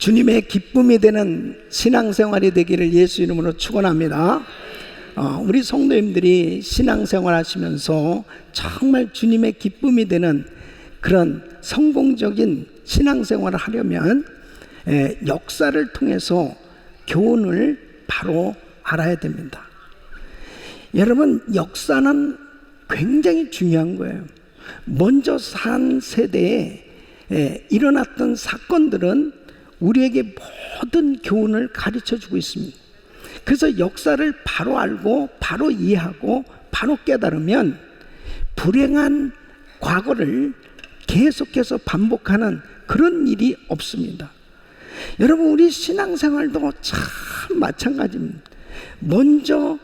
주님의 기쁨이 되는 신앙생활이 되기를 예수 이름으로 축원합니다. 우리 성도님들이 신앙생활 하시면서 정말 주님의 기쁨이 되는 그런 성공적인 신앙생활을 하려면 역사를 통해서 교훈을 바로 알아야 됩니다. 여러분, 역사는 굉장히 중요한 거예요. 먼저 산 세대에 일어났던 사건들은 우리에게 모든 교훈을 가르쳐 주고 있습니다. 그래서 역사를 바로 알고 바로 이해하고 바로 깨달으면 불행한 과거를 계속해서 반복하는 그런 일이 없습니다. 여러분, 우리 신앙생활도 참 마찬가지입니다. 먼저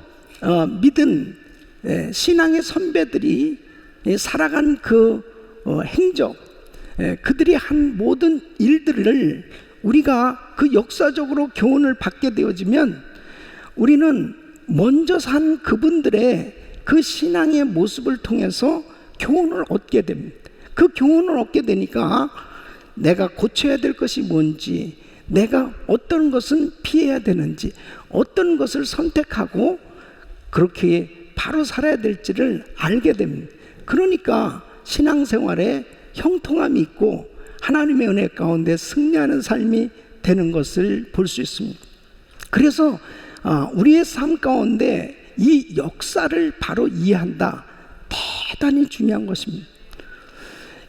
믿은 신앙의 선배들이 살아간 그 행적, 그들이 한 모든 일들을 우리가 그 역사적으로 교훈을 받게 되어지면 우리는 먼저 산 그분들의 그 신앙의 모습을 통해서 교훈을 얻게 됩니다. 그 교훈을 얻게 되니까 내가 고쳐야 될 것이 뭔지, 내가 어떤 것은 피해야 되는지, 어떤 것을 선택하고 그렇게 바로 살아야 될지를 알게 됩니다. 그러니까 신앙생활에 형통함이 있고 하나님의 은혜 가운데 승리하는 삶이 되는 것을 볼 수 있습니다. 그래서 우리의 삶 가운데 이 역사를 바로 이해한다, 대단히 중요한 것입니다.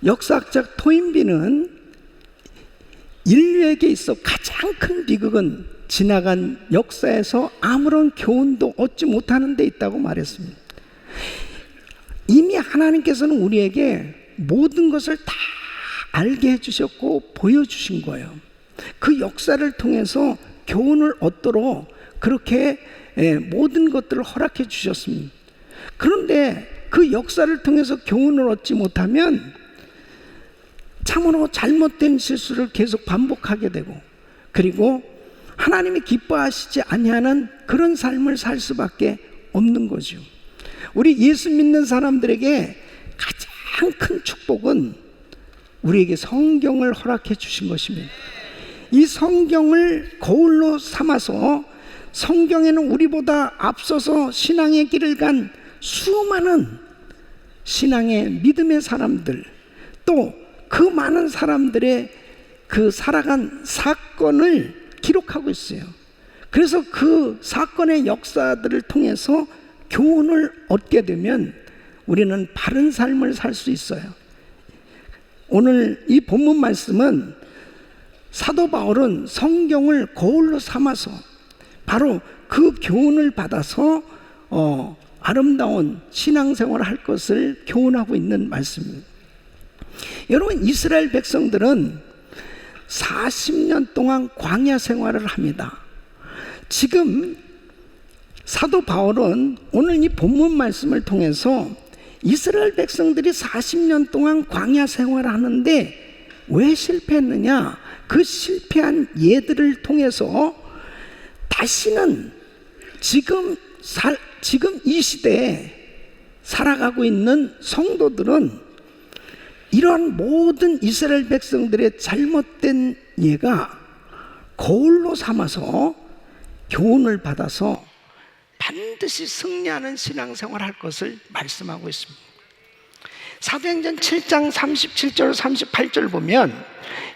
역사학자 토인비는 인류에게 있어 가장 큰 비극은 지나간 역사에서 아무런 교훈도 얻지 못하는 데 있다고 말했습니다. 이미 하나님께서는 우리에게 모든 것을 다 알게 해주셨고 보여주신 거예요. 그 역사를 통해서 교훈을 얻도록 그렇게 모든 것들을 허락해 주셨습니다. 그런데 그 역사를 통해서 교훈을 얻지 못하면 참으로 잘못된 실수를 계속 반복하게 되고, 그리고 하나님이 기뻐하시지 아니하는 그런 삶을 살 수밖에 없는 거죠. 우리 예수 믿는 사람들에게 가장 큰 축복은 우리에게 성경을 허락해 주신 것입니다. 이 성경을 거울로 삼아서 성경에는 우리보다 앞서서 신앙의 길을 간 수많은 신앙의 믿음의 사람들, 또 그 많은 사람들의 그 살아간 사건을 기록하고 있어요. 그래서 그 사건의 역사들을 통해서 교훈을 얻게 되면 우리는 바른 삶을 살 수 있어요. 오늘 이 본문 말씀은 사도 바울은 성경을 거울로 삼아서 바로 그 교훈을 받아서 아름다운 신앙생활을 할 것을 교훈하고 있는 말씀입니다. 여러분, 이스라엘 백성들은 40년 동안 광야 생활을 합니다. 지금 사도 바울은 오늘 이 본문 말씀을 통해서 이스라엘 백성들이 40년 동안 광야 생활을 하는데 왜 실패했느냐, 그 실패한 예들을 통해서 다시는 지금 이 시대에 살아가고 있는 성도들은 이러한 모든 이스라엘 백성들의 잘못된 예가 거울로 삼아서 교훈을 받아서 반드시 승리하는 신앙생활을 할 것을 말씀하고 있습니다. 사도행전 7장 37절 38절 보면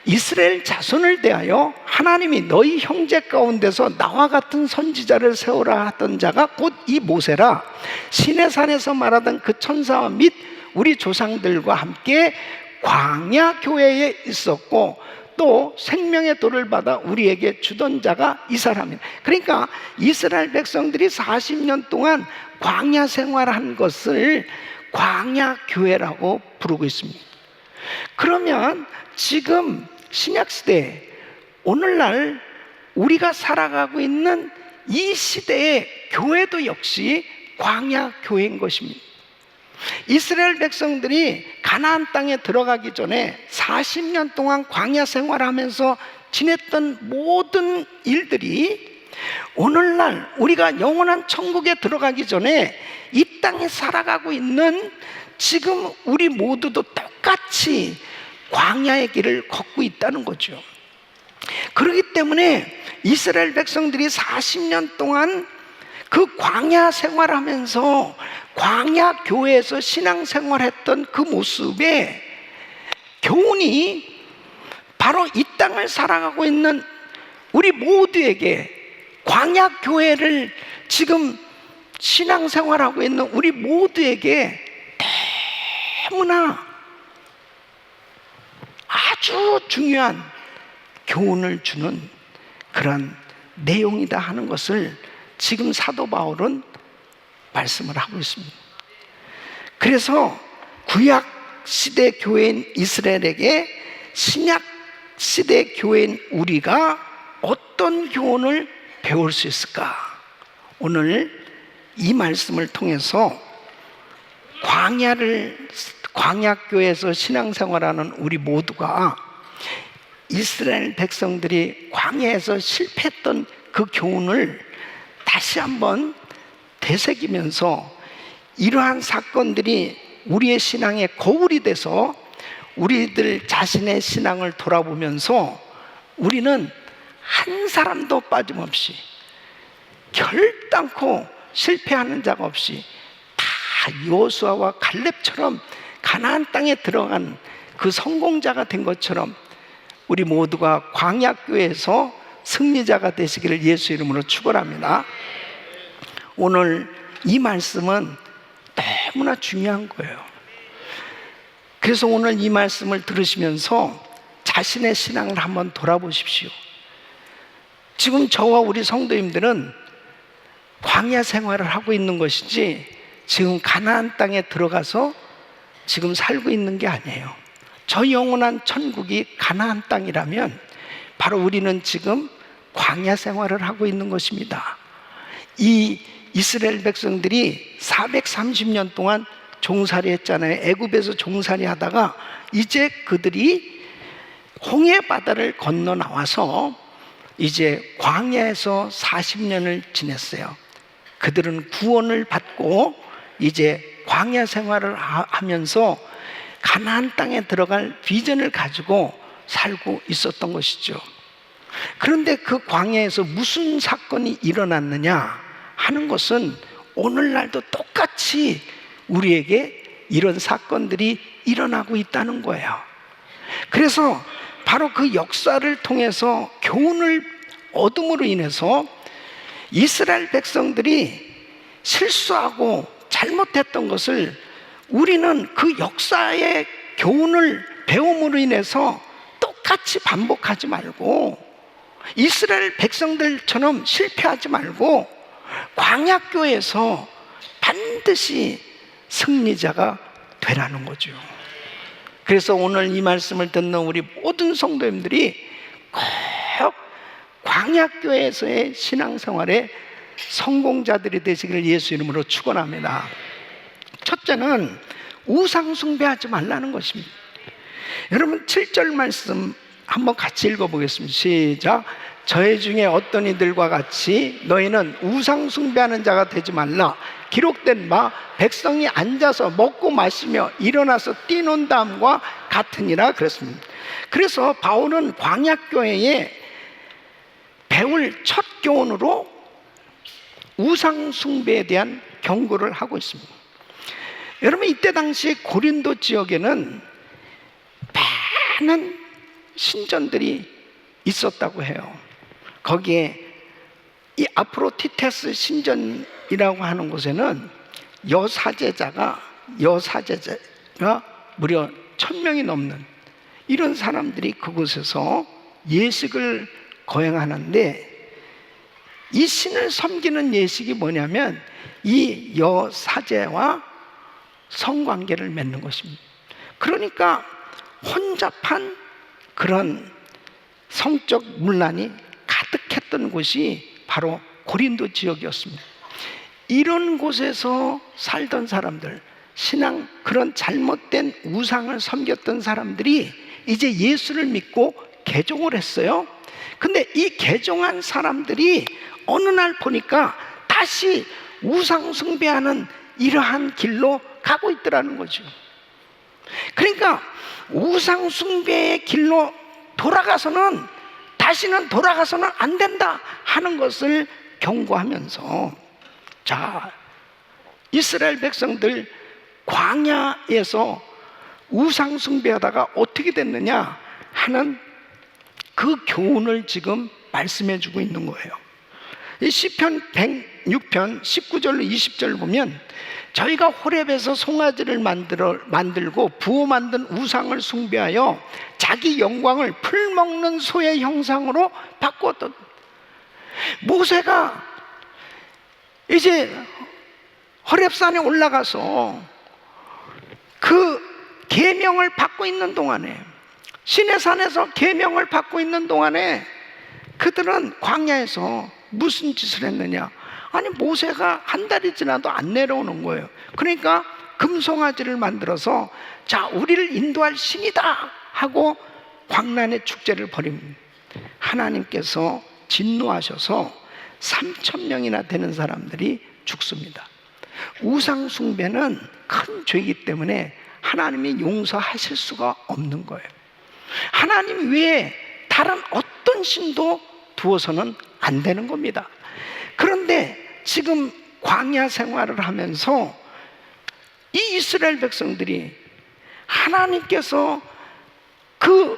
이스라엘 자손을 대하여 하나님이 너희 형제 가운데서 나와 같은 선지자를 세우라 하던 자가 곧 이 모세라, 시내산에서 말하던 그 천사와 및 우리 조상들과 함께 광야 교회에 있었고 또 생명의 돌을 받아 우리에게 주던 자가 이 사람이다. 그러니까 이스라엘 백성들이 40년 동안 광야 생활한 것을 광야 교회라고 부르고 있습니다. 그러면 지금 신약시대 오늘날 우리가 살아가고 있는 이 시대의 교회도 역시 광야 교회인 것입니다. 이스라엘 백성들이 가나안 땅에 들어가기 전에 40년 동안 광야 생활하면서 지냈던 모든 일들이 오늘날 우리가 영원한 천국에 들어가기 전에 이 땅에 살아가고 있는 지금 우리 모두도 똑같이 광야의 길을 걷고 있다는 거죠. 그렇기 때문에 이스라엘 백성들이 40년 동안 그 광야 생활하면서 광야 교회에서 신앙생활했던 그 모습에 교훈이 바로 이 땅을 살아가고 있는 우리 모두에게, 광야 교회를 지금 신앙생활하고 있는 우리 모두에게 너무나 아주 중요한 교훈을 주는 그런 내용이다 하는 것을 지금 사도 바울은 말씀을 하고 있습니다. 그래서 구약 시대 교회인 이스라엘에게 신약 시대 교회인 우리가 어떤 교훈을 배울 수 있을까? 오늘 이 말씀을 통해서 광야교회에서 신앙생활하는 우리 모두가 이스라엘 백성들이 광야에서 실패했던 그 교훈을 다시 한번 되새기면서 이러한 사건들이 우리의 신앙의 거울이 돼서 우리들 자신의 신앙을 돌아보면서 우리는 한 사람도 빠짐없이 결단코 실패하는 자가 없이 다 여호수아와 갈렙처럼 가나안 땅에 들어간 그 성공자가 된 것처럼 우리 모두가 광야교회에서 승리자가 되시기를 예수 이름으로 축원합니다. 오늘 이 말씀은 너무나 중요한 거예요. 그래서 오늘 이 말씀을 들으시면서 자신의 신앙을 한번 돌아보십시오. 지금 저와 우리 성도님들은 광야 생활을 하고 있는 것이지 지금 가나안 땅에 들어가서 지금 살고 있는 게 아니에요. 저 영원한 천국이 가나안 땅이라면 바로 우리는 지금 광야 생활을 하고 있는 것입니다. 이 이스라엘 백성들이 430년 동안 종살이 했잖아요. 애굽에서 종살이 하다가 이제 그들이 홍해 바다를 건너 나와서 이제 광야에서 40년을 지냈어요. 그들은 구원을 받고 이제 광야 생활을 하면서 가나안 땅에 들어갈 비전을 가지고 살고 있었던 것이죠. 그런데 그 광야에서 무슨 사건이 일어났느냐 하는 것은 오늘날도 똑같이 우리에게 이런 사건들이 일어나고 있다는 거예요. 그래서 바로 그 역사를 통해서 교훈을 얻음으로 인해서 이스라엘 백성들이 실수하고 잘못했던 것을 우리는 그 역사의 교훈을 배움으로 인해서 똑같이 반복하지 말고 이스라엘 백성들처럼 실패하지 말고 광야교회에서 반드시 승리자가 되라는 거죠. 그래서 오늘 이 말씀을 듣는 우리 모든 성도님들이 꼭 광야교회에서의 신앙생활에 성공자들이 되시기를 예수 이름으로 축원합니다. 첫째는 우상 숭배하지 말라는 것입니다. 여러분 7절 말씀 한번 같이 읽어보겠습니다. 시작. 저희 중에 어떤 이들과 같이 너희는 우상 숭배하는 자가 되지 말라. 기록된 바 백성이 앉아서 먹고 마시며 일어나서 뛰논다함과 같으니라 그랬습니다. 그래서 바울은 광야교회에 배울 첫 교훈으로 우상 숭배에 대한 경고를 하고 있습니다. 여러분 이때 당시 고린도 지역에는 많은 신전들이 있었다고 해요. 거기에 이 아프로디테스 신전이라고 하는 곳에는 여사제자가 무려 1000명이 넘는 이런 사람들이 그곳에서 예식을 거행하는데 이 신을 섬기는 예식이 뭐냐면 이 여사제와 성관계를 맺는 것입니다. 그러니까 혼잡한 그런 성적 문란이 가득했던 곳이 바로 고린도 지역이었습니다. 이런 곳에서 살던 사람들, 신앙 그런 잘못된 우상을 섬겼던 사람들이 이제 예수를 믿고 개종을 했어요. 근데 이 개종한 사람들이 어느 날 보니까 다시 우상 숭배하는 이러한 길로 가고 있더라는 거죠. 그러니까 우상 숭배의 길로 돌아가서는 다시는 돌아가서는 안 된다 하는 것을 경고하면서, 자, 이스라엘 백성들 광야에서 우상 숭배하다가 어떻게 됐느냐 하는 그 교훈을 지금 말씀해 주고 있는 거예요. 이 시편 106편 19절로 20절 보면, 저희가 호렙에서 송아지를 만들고 부어 만든 우상을 숭배하여 자기 영광을 풀 먹는 소의 형상으로 바꾸었던, 모세가 이제 호렙산에 올라가서 그 계명을 받고 있는 동안에, 시내산에서 계명을 받고 있는 동안에 그들은 광야에서 무슨 짓을 했느냐? 아니, 모세가 한 달이 지나도 안 내려오는 거예요. 그러니까 금송아지를 만들어서, 자, 우리를 인도할 신이다 하고 광란의 축제를 벌입니다. 하나님께서 진노하셔서 3,000명이나 되는 사람들이 죽습니다. 우상 숭배는 큰 죄이기 때문에 하나님이 용서하실 수가 없는 거예요. 하나님 외에 다른 어떤 신도 두어서는 안 되는 겁니다. 그런데 지금 광야 생활을 하면서 이 이스라엘 백성들이 하나님께서 그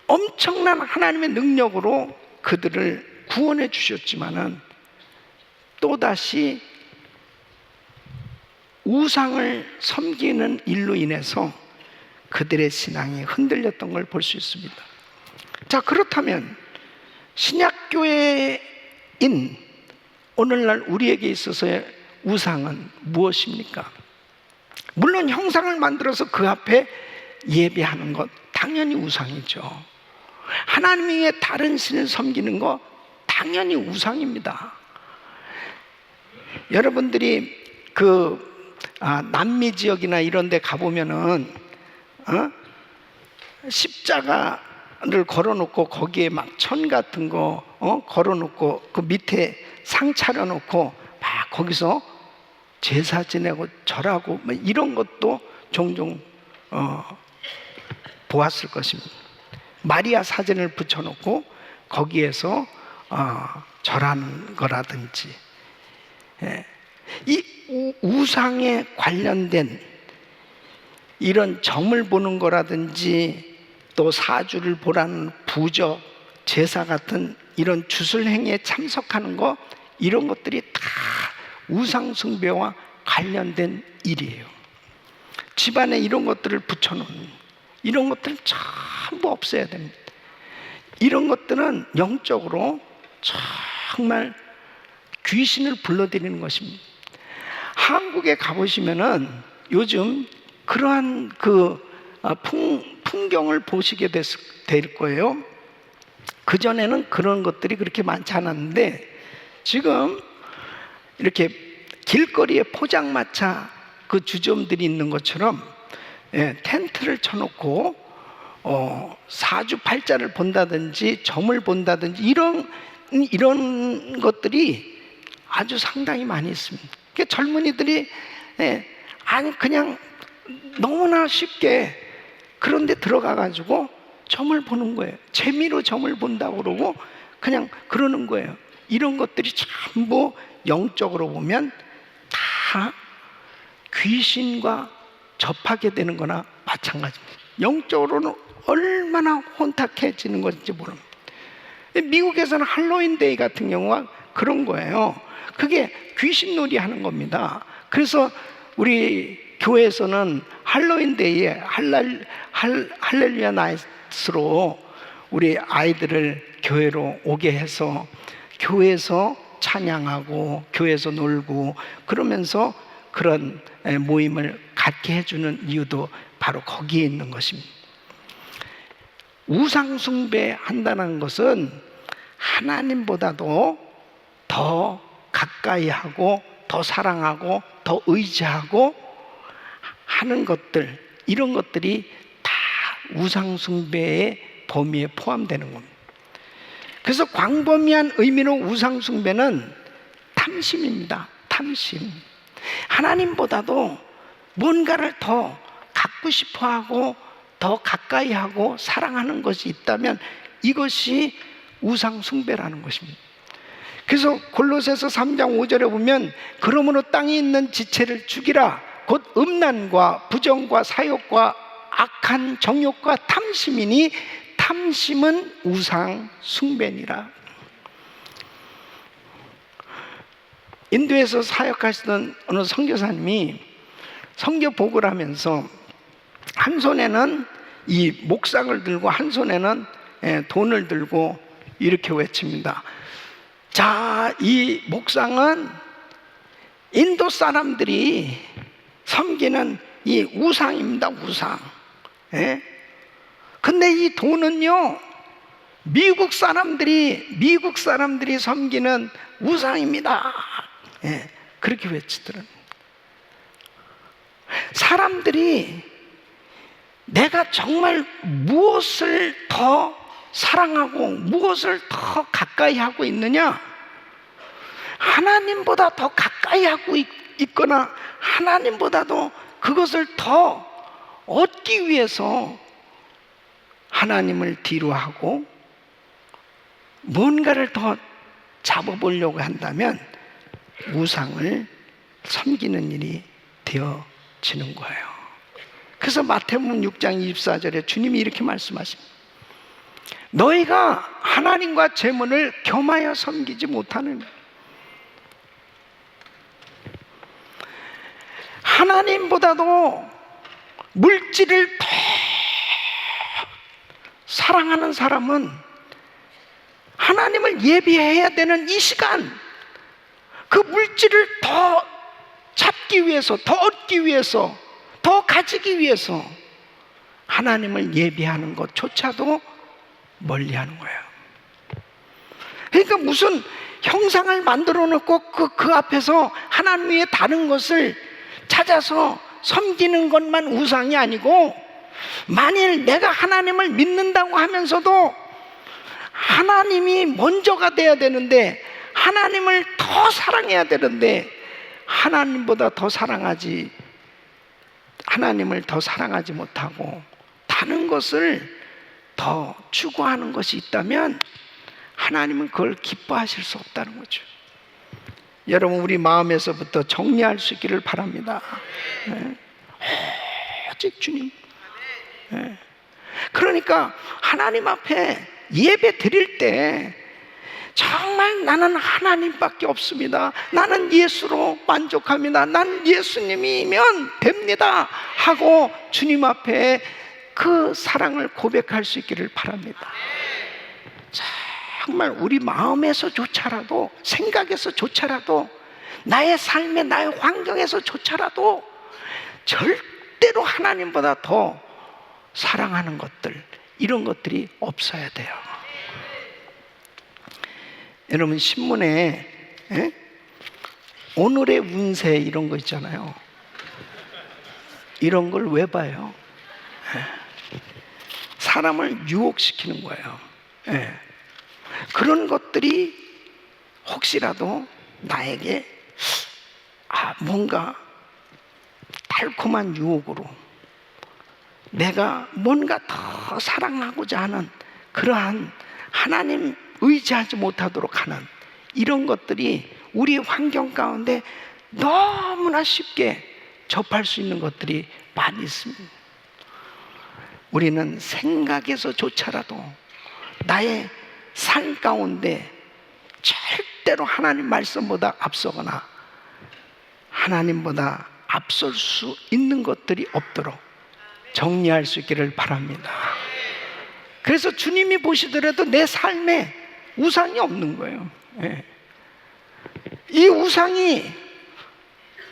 엄청난 하나님의 능력으로 그들을 구원해 주셨지만은 또다시 우상을 섬기는 일로 인해서 그들의 신앙이 흔들렸던 걸 볼 수 있습니다. 자, 그렇다면 신약교회인 오늘날 우리에게 있어서의 우상은 무엇입니까? 물론 형상을 만들어서 그 앞에 예배하는 것 당연히 우상이죠. 하나님 외에 다른 신을 섬기는 것 당연히 우상입니다. 여러분들이 남미 지역이나 이런 데 가보면은 십자가를 걸어놓고 거기에 막 천 같은 거 걸어놓고 그 밑에 상 차려놓고 막 거기서 제사 지내고 절하고 뭐 이런 것도 종종 보았을 것입니다. 마리아 사진을 붙여놓고 거기에서 절하는 거라든지, 이 우상에 관련된 이런 점을 보는 거라든지 또 사주를 보라는 부적, 제사 같은 이런 주술행위에 참석하는 거, 이런 것들이 다 우상 숭배와 관련된 일이에요. 집안에 이런 것들을 붙여놓는, 이런 것들은 전부 없애야 됩니다. 이런 것들은 영적으로 정말 귀신을 불러들이는 것입니다. 한국에 가보시면은 요즘 그러한 풍경을 보시게 될 거예요. 그전에는 그런 것들이 그렇게 많지 않았는데, 지금 이렇게 길거리에 포장마차 그 주점들이 있는 것처럼 텐트를 쳐놓고 사주팔자를 본다든지 점을 본다든지 이런 것들이 아주 상당히 많이 있습니다. 그러니까 젊은이들이 그냥 너무나 쉽게 그런 데 들어가 가지고 점을 보는 거예요. 재미로 점을 본다고 그러고 그냥 그러는 거예요. 이런 것들이 전부 영적으로 보면 다 귀신과 접하게 되는 거나 마찬가지입니다. 영적으로는 얼마나 혼탁해지는 건지 모릅니다. 미국에서는 할로윈 데이 같은 경우가 그런 거예요. 그게 귀신놀이 하는 겁니다. 그래서 우리 교회에서는 할로윈 데이에 할렐루야 나이트로 우리 아이들을 교회로 오게 해서 교회에서 찬양하고 교회에서 놀고 그러면서 그런 모임을 갖게 해주는 이유도 바로 거기에 있는 것입니다. 우상 숭배한다는 것은 하나님보다도 더 가까이 하고 더 사랑하고 더 의지하고 하는 것들, 이런 것들이 다 우상 숭배의 범위에 포함되는 겁니다. 그래서 광범위한 의미로 우상 숭배는 탐심입니다. 탐심. 하나님보다도 뭔가를 더 갖고 싶어하고 더 가까이 하고 사랑하는 것이 있다면 이것이 우상 숭배라는 것입니다. 그래서 골로새서 3장 5절에 보면 그러므로 땅에 있는 지체를 죽이라 곧 음란과 부정과 사욕과 악한 정욕과 탐심이니 탐심은 우상 숭배니라. 인도에서 사역하시던 어느 선교사님이 선교 복을 하면서 한 손에는 이 목상을 들고 한 손에는 돈을 들고 이렇게 외칩니다. 자, 이 목상은 인도 사람들이 섬기는 이 우상입니다. 우상. 근데 이 돈은요, 미국 사람들이 섬기는 우상입니다. 그렇게 외치더라고요. 사람들이 내가 정말 무엇을 더 사랑하고 무엇을 더 가까이 하고 있느냐? 하나님보다 더 가까이 하고 있거나 하나님보다도 그것을 더 얻기 위해서 하나님을 뒤로 하고 뭔가를 더 잡아보려고 한다면 우상을 섬기는 일이 되어지는 거예요. 그래서 마태복음 6장 24절에 주님이 이렇게 말씀하십니다. 너희가 하나님과 재물을 겸하여 섬기지 못하는, 하나님보다도 물질을 더 사랑하는 사람은 하나님을 예비해야 되는 이 시간, 그 물질을 더 찾기 위해서, 더 얻기 위해서, 더 가지기 위해서 하나님을 예비하는 것조차도 멀리하는 거예요. 그러니까 무슨 형상을 만들어 놓고 그 앞에서 하나님 외에 다른 것을 찾아서 섬기는 것만 우상이 아니고, 만일 내가 하나님을 믿는다고 하면서도 하나님이 먼저가 돼야 되는데, 하나님을 더 사랑해야 되는데 하나님을 더 사랑하지 못하고 다른 것을 더 추구하는 것이 있다면 하나님은 그걸 기뻐하실 수 없다는 거죠. 여러분, 우리 마음에서부터 정리할 수 있기를 바랍니다. 오직 주님. 그러니까 하나님 앞에 예배 드릴 때 정말 나는 하나님밖에 없습니다, 나는 예수로 만족합니다, 난 예수님이면 됩니다 하고 주님 앞에 그 사랑을 고백할 수 있기를 바랍니다. 정말 우리 마음에서조차라도, 생각에서조차라도, 나의 삶에, 나의 환경에서조차라도 절대로 하나님보다 더 사랑하는 것들, 이런 것들이 없어야 돼요. 여러분, 신문에 오늘의 운세 이런 거 있잖아요. 이런 걸 왜 봐요? 사람을 유혹시키는 거예요. 그런 것들이 혹시라도 나에게 뭔가 달콤한 유혹으로 내가 뭔가 더 사랑하고자 하는 그러한 하나님 의지하지 못하도록 하는 이런 것들이 우리 환경 가운데 너무나 쉽게 접할 수 있는 것들이 많이 있습니다. 우리는 생각에서조차라도 나의 삶 가운데 절대로 하나님 말씀보다 앞서거나 하나님보다 앞설 수 있는 것들이 없도록 정리할 수 있기를 바랍니다. 그래서 주님이 보시더라도 내 삶에 우상이 없는 거예요. 이 우상이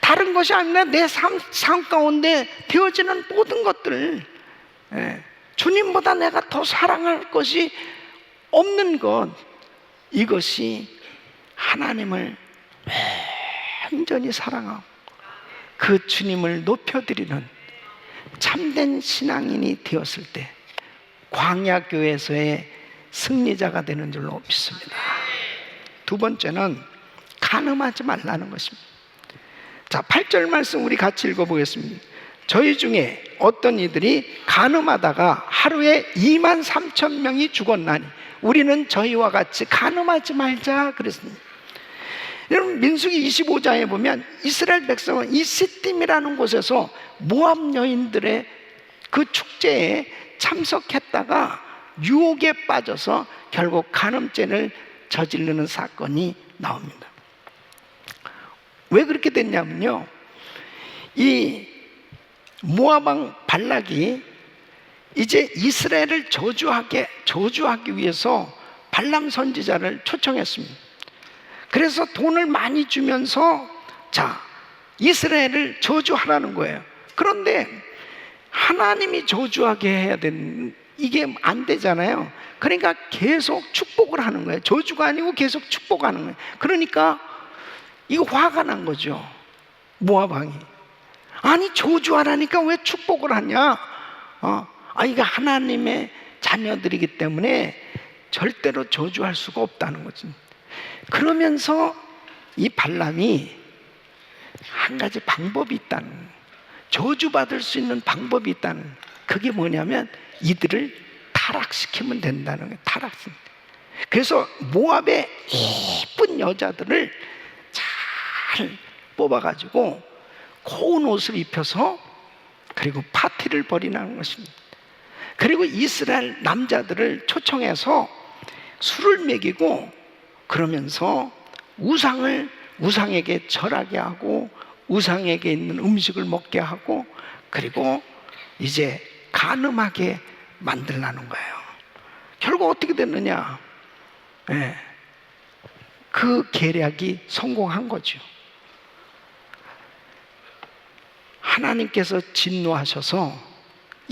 다른 것이 아니라 내 삶 가운데 되어지는 모든 것들, 주님보다 내가 더 사랑할 것이 없는 것, 이것이 하나님을 완전히 사랑하고 그 주님을 높여드리는 참된 신앙인이 되었을 때 광야교회에서의 승리자가 되는 줄로 믿습니다. 두 번째는 간음하지 말라는 것입니다. 자, 8절 말씀 우리 같이 읽어보겠습니다. 저희 중에 어떤 이들이 간음하다가 하루에 23,000명이 죽었나니 우리는 저희와 같이 간음하지 말자 그랬습니다. 여러분, 민수기 25장에 보면 이스라엘 백성은 이 시딤이라는 곳에서 모압 여인들의 그 축제에 참석했다가 유혹에 빠져서 결국 간음죄를 저지르는 사건이 나옵니다. 왜 그렇게 됐냐면요, 이 모압 왕 발락이 이제 이스라엘을 저주하기 위해서 발람 선지자를 초청했습니다. 그래서 돈을 많이 주면서 자, 이스라엘을 저주하라는 거예요. 그런데 하나님이 저주하게 해야 되는, 이게 안 되잖아요. 그러니까 계속 축복을 하는 거예요. 저주가 아니고 계속 축복하는 거예요. 그러니까 이거 화가 난 거죠, 모압 왕이. 아니, 저주하라니까 왜 축복을 하냐? 이게 하나님의 자녀들이기 때문에 절대로 저주할 수가 없다는 거지. 그러면서 이 발람이 한 가지 방법이 있다는 거예요. 저주받을 수 있는 방법이 있다는 거예요. 그게 뭐냐면 이들을 타락시키면 된다는 거예요. 타락시키면. 그래서 모압의 예쁜 여자들을 잘 뽑아가지고 고운 옷을 입혀서 그리고 파티를 벌이는 것입니다. 그리고 이스라엘 남자들을 초청해서 술을 먹이고 그러면서 우상에게 절하게 하고 우상에게 있는 음식을 먹게 하고 그리고 이제 간음하게 만들라는 거예요. 결국 어떻게 됐느냐? 그 계략이 성공한 거죠. 하나님께서 진노하셔서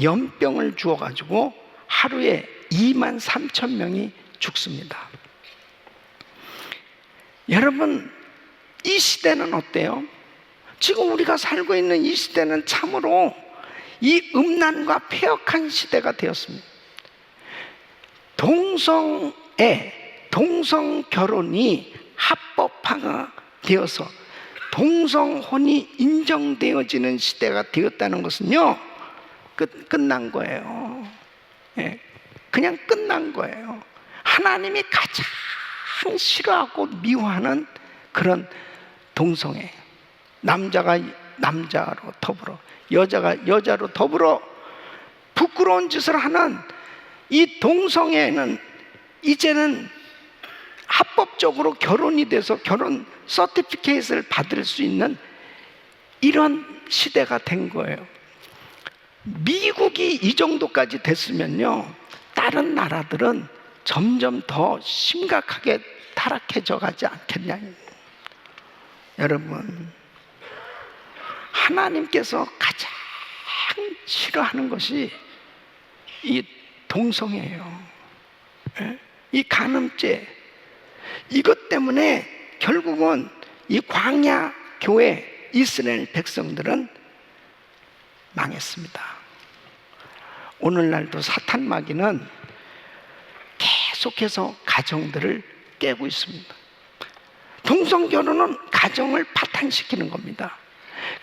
연병을 주어가지고 하루에 23,000명이 죽습니다. 여러분, 이 시대는 어때요? 지금 우리가 살고 있는 이 시대는 참으로 이 음란과 폐역한 시대가 되었습니다. 동성 결혼이 합법화가 되어서 동성혼이 인정되어지는 시대가 되었다는 것은요, 끝난 거예요. 그냥 끝난 거예요. 하나님이 가장 싫어하고 미워하는 그런 동성애, 남자가 남자로 더불어 여자가 여자로 더불어 부끄러운 짓을 하는 이 동성애는 이제는 합법적으로 결혼이 돼서 결혼 서티피케이트를 받을 수 있는 이런 시대가 된 거예요. 미국이 이 정도까지 됐으면요, 다른 나라들은 점점 더 심각하게 타락해져 가지 않겠냐. 여러분, 하나님께서 가장 싫어하는 것이 이 동성애예요. 이 간음죄. 이것 때문에 결국은 이 광야 교회 이스라엘 백성들은 망했습니다. 오늘날도 사탄 마귀는 계속해서 가정들을 깨고 있습니다. 동성결혼은 가정을 파탄시키는 겁니다.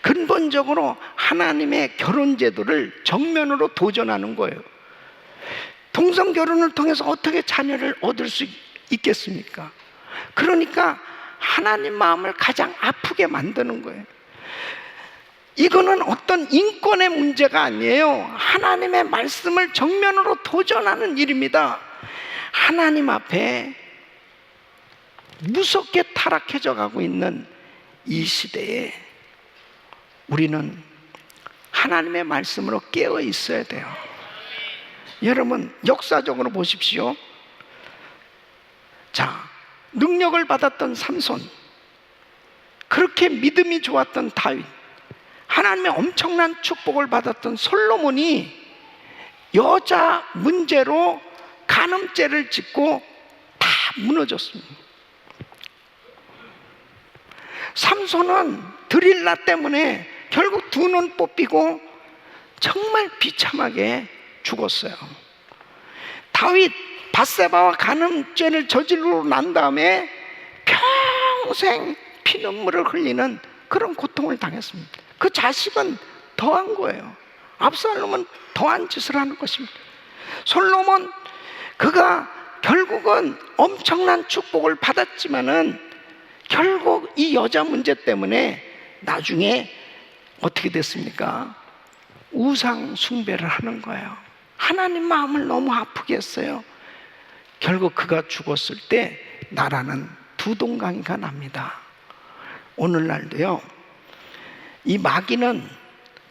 근본적으로 하나님의 결혼제도를 정면으로 도전하는 거예요. 동성결혼을 통해서 어떻게 자녀를 얻을 수 있겠습니까? 그러니까 하나님 마음을 가장 아프게 만드는 거예요. 이거는 어떤 인권의 문제가 아니에요. 하나님의 말씀을 정면으로 도전하는 일입니다. 하나님 앞에 무섭게 타락해져 가고 있는 이 시대에 우리는 하나님의 말씀으로 깨어 있어야 돼요. 여러분, 역사적으로 보십시오. 자, 능력을 받았던 삼손, 그렇게 믿음이 좋았던 다윗, 하나님의 엄청난 축복을 받았던 솔로몬이 여자 문제로 간음죄를 짓고 다 무너졌습니다. 삼손은 드릴라 때문에 결국 두 눈 뽑히고 정말 비참하게 죽었어요. 다윗 밧세바와 간음죄를 저지르고 난 다음에 평생 피눈물을 흘리는 그런 고통을 당했습니다. 그 자식은 더한 거예요. 압살롬은 더한 짓을 하는 것입니다. 솔로몬, 그가 결국은 엄청난 축복을 받았지만은 결국 이 여자 문제 때문에 나중에 어떻게 됐습니까? 우상 숭배를 하는 거예요. 하나님 마음을 너무 아프게 했어요. 결국 그가 죽었을 때 나라는 두 동강이가 납니다. 오늘날도요, 이 마귀는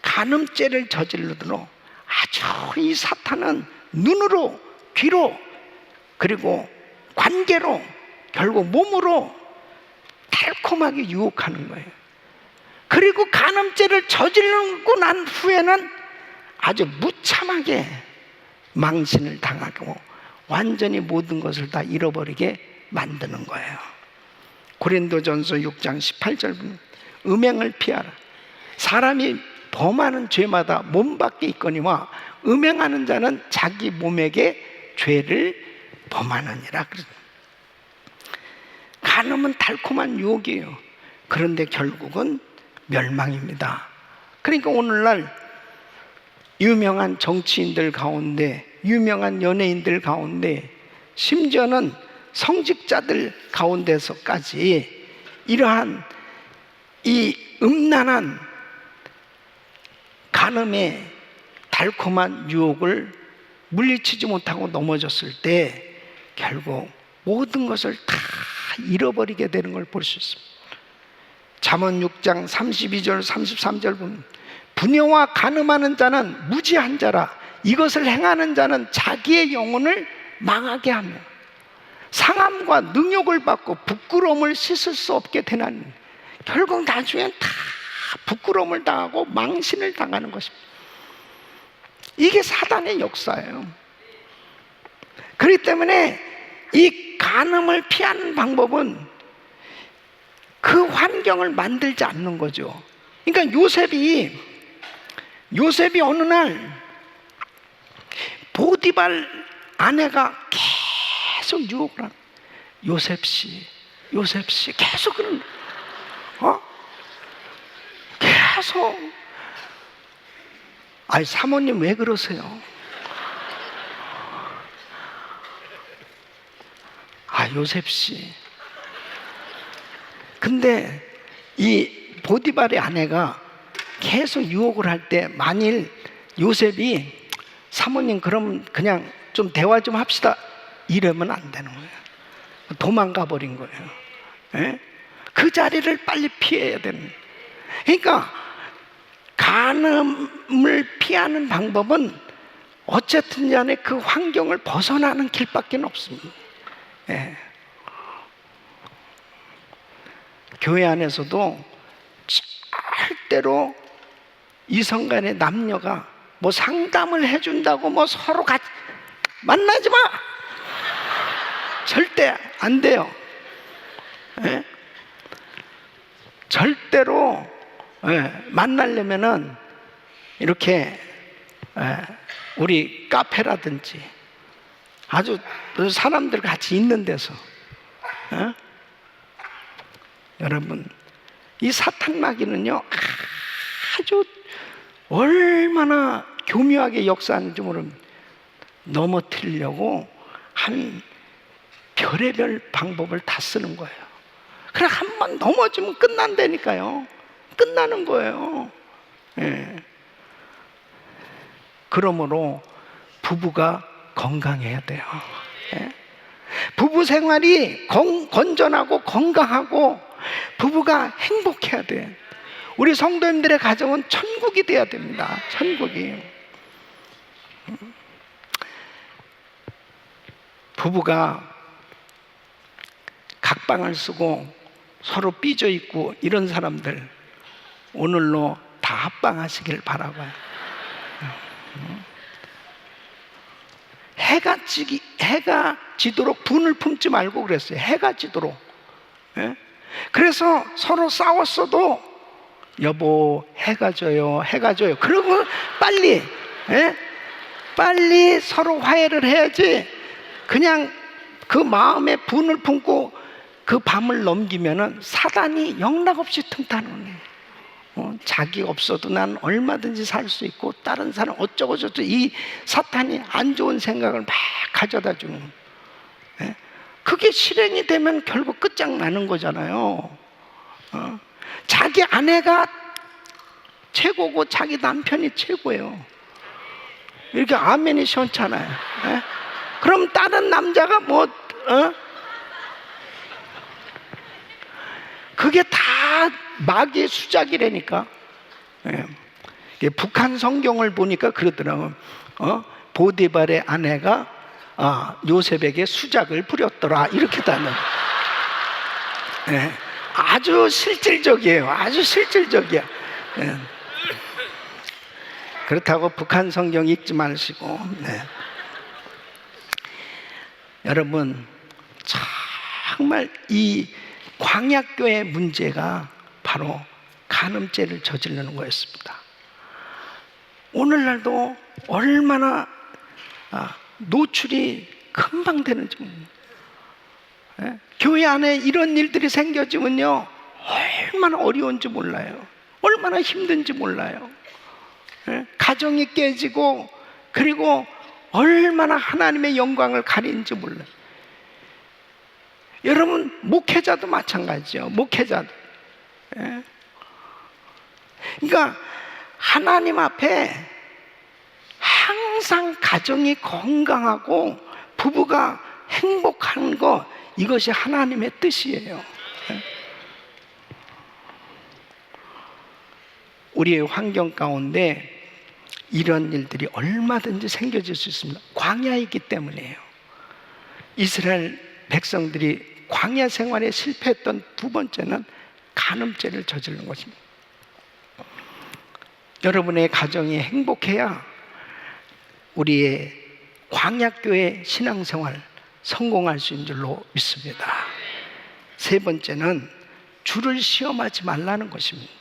간음죄를 저질러도록 아주 이 사탄은 눈으로, 귀로, 그리고 관계로, 결국 몸으로 달콤하게 유혹하는 거예요. 그리고 간음죄를 저지르고 난 후에는 아주 무참하게 망신을 당하고 완전히 모든 것을 다 잃어버리게 만드는 거예요. 고린도전서 6장 18절 보면 음행을 피하라. 사람이 범하는 죄마다 몸 밖에 있거니와 음행하는 자는 자기 몸에게 죄를 범하느니라. 간음은 달콤한 유혹이에요. 그런데 결국은 멸망입니다. 그러니까 오늘날 유명한 정치인들 가운데, 유명한 연예인들 가운데, 심지어는 성직자들 가운데서까지 이러한 이 음란한 간음의 달콤한 유혹을 물리치지 못하고 넘어졌을 때 결국 모든 것을 다 잃어버리게 되는 걸 볼 수 있습니다. 잠언 6장 32절 33절 보면 분여와 간음하는 자는 무지한 자라. 이것을 행하는 자는 자기의 영혼을 망하게 하며 상함과 능욕을 받고 부끄러움을 씻을 수 없게 되나니 결국 나중엔 다 부끄러움을 당하고 망신을 당하는 것입니다. 이게 사단의 역사예요. 그렇기 때문에 이 간음을 피하는 방법은 그 환경을 만들지 않는 거죠. 그러니까 요셉이 어느 날 보디발 아내가 계속 유혹을 하는, 요셉씨 계속 그런, 계속. 아니 사모님 왜 그러세요? 아 요셉씨. 근데 이 보디발의 아내가 계속 유혹을 할 때 만일 요셉이 사모님 그럼 그냥 좀 대화 좀 합시다 이러면 안 되는 거예요. 도망가 버린 거예요. 예? 그 자리를 빨리 피해야 되는 거예요. 그러니까 간음을 피하는 방법은 어쨌든 간에 그 환경을 벗어나는 길밖에 없습니다. 예. 교회 안에서도 절대로 이성 간의 남녀가 뭐 상담을 해준다고 뭐 서로 같이 만나지 마! 절대 안 돼요. 예? 절대로 만나려면은 이렇게 우리 카페라든지 아주 사람들 같이 있는 데서 여러분 이 사탄 마귀는요 아주 얼마나 교묘하게 역사하는지 모릅니다. 넘어뜨리려고 한 별의별 방법을 다 쓰는 거예요. 그래 한 번 넘어지면 끝난다니까요. 끝나는 거예요. 예. 그러므로 부부가 건강해야 돼요. 예. 부부 생활이 건전하고 건강하고 부부가 행복해야 돼. 우리 성도님들의 가정은 천국이 돼야 됩니다. 천국이. 부부가 각방을 쓰고 서로 삐져 있고 이런 사람들 오늘로 다 합방하시길 바라고요. 해가 지도록 분을 품지 말고 그랬어요. 해가 지도록. 예? 그래서 서로 싸웠어도 여보 해가 져요 그러고 빨리 빨리 서로 화해를 해야지. 그냥 그 마음에 분을 품고 그 밤을 넘기면은 사단이 영락없이 틈타는 거예요. 자기 없어도 난 얼마든지 살 수 있고 다른 사람 어쩌고저쩌고 이 사탄이 안 좋은 생각을 막 가져다 주는. 그게 실행이 되면 결국 끝장나는 거잖아요. 자기 아내가 최고고 자기 남편이 최고예요. 이렇게 아멘이 시원찮아요. 예? 그럼 다른 남자가 그게 다 마귀의 수작이라니까. 예. 북한 성경을 보니까 그러더라고요. 보디발의 아내가 요셉에게 수작을 부렸더라, 이렇게 다는. 예. 아주 실질적이에요. 아주 실질적이야. 예. 그렇다고 북한 성경 읽지 마시고. 네. 여러분, 정말 이 광야교의 문제가 바로 간음죄를 저지르는 거였습니다. 오늘날도 얼마나 노출이 금방 되는지 모릅니다. 예? 교회 안에 이런 일들이 생겨지면요, 얼마나 어려운지 몰라요. 얼마나 힘든지 몰라요. 예? 가정이 깨지고, 그리고 얼마나 하나님의 영광을 가리는지 몰라요. 여러분, 목회자도 마찬가지죠. 목회자도. 예? 그러니까 하나님 앞에 항상 가정이 건강하고 부부가 행복한 거, 이것이 하나님의 뜻이에요. 예? 우리의 환경 가운데 이런 일들이 얼마든지 생겨질 수 있습니다. 광야이기 때문이에요. 이스라엘 백성들이 광야 생활에 실패했던 두 번째는 간음죄를 저지르는 것입니다. 여러분의 가정이 행복해야 우리의 광야교회 신앙생활 성공할 수 있는 줄로 믿습니다. 세 번째는 주를 시험하지 말라는 것입니다.